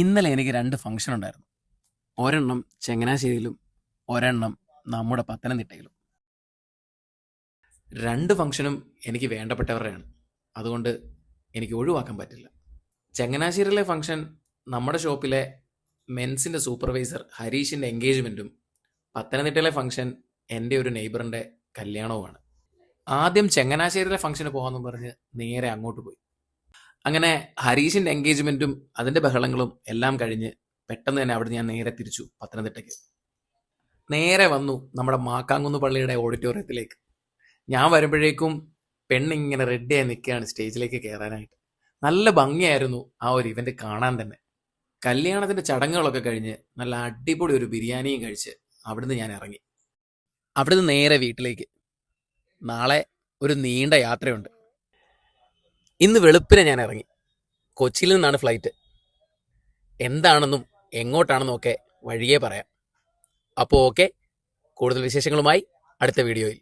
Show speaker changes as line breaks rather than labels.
ഇന്നലെ എനിക്ക് 2 ഫംഗ്ഷൻ ഉണ്ടായിരുന്നു. ഒരെണ്ണം ചങ്ങനാശ്ശേരിയിലും ഒരെണ്ണം നമ്മുടെ പത്തനംതിട്ടയിലും. 2 ഫംഗ്ഷനും എനിക്ക് വേണ്ടപ്പെട്ടവരുടെയാണ്. അതുകൊണ്ട് എനിക്ക് ഒഴിവാക്കാൻ പറ്റില്ല. ചങ്ങനാശ്ശേരിയിലെ ഫംഗ്ഷൻ നമ്മുടെ ഷോപ്പിലെ മെൻസിൻ്റെ സൂപ്പർവൈസർ ഹരീഷിൻ്റെ എൻഗേജ്മെൻറ്റും പത്തനംതിട്ടയിലെ ഫംഗ്ഷൻ എൻ്റെ ഒരു നെയ്ബറിൻ്റെ കല്യാണവുമാണ്. ആദ്യം ചങ്ങനാശ്ശേരിയിലെ ഫംഗ്ഷന് പോകാമെന്ന് പറഞ്ഞ് നേരെ അങ്ങോട്ട് പോയി. അങ്ങനെ ഹരീഷിൻ്റെ എൻഗേജ്മെൻറ്റും അതിൻ്റെ ബഹളങ്ങളും എല്ലാം കഴിഞ്ഞ് പെട്ടെന്ന് തന്നെ അവിടെ ഞാൻ നേരെ തിരിച്ചു പത്തനംതിട്ടയ്ക്ക്. നേരെ വന്നു നമ്മുടെ മാക്കാങ്കുന്ന് പള്ളിയുടെ ഓഡിറ്റോറിയത്തിലേക്ക്. ഞാൻ വരുമ്പോഴേക്കും പെണ്ണിങ്ങനെ റെഡിയായി നിൽക്കുകയാണ് സ്റ്റേജിലേക്ക് കയറാനായിട്ട്. നല്ല ഭംഗിയായിരുന്നു ആ ഒരു ഇവന്റ് കാണാൻ തന്നെ. കല്യാണത്തിന്റെ ചടങ്ങുകളൊക്കെ കഴിഞ്ഞ് നല്ല അടിപൊളി ഒരു ബിരിയാണിയും കഴിച്ച് അവിടുന്ന് ഞാൻ ഇറങ്ങി. അവിടുന്ന് നേരെ വീട്ടിലേക്ക്. നാളെ ഒരു നീണ്ട യാത്രയുണ്ട്. ഇന്ന് വെളുപ്പിനെ ഞാൻ ഇറങ്ങി. കൊച്ചിയിൽ നിന്നാണ് ഫ്ലൈറ്റ്. എന്താണെന്നും എങ്ങോട്ടാണെന്നും ഒക്കെ വഴിയേ പറയാം. അപ്പോൾ ഓക്കെ, കൂടുതൽ വിശേഷങ്ങളുമായി അടുത്ത വീഡിയോയിൽ.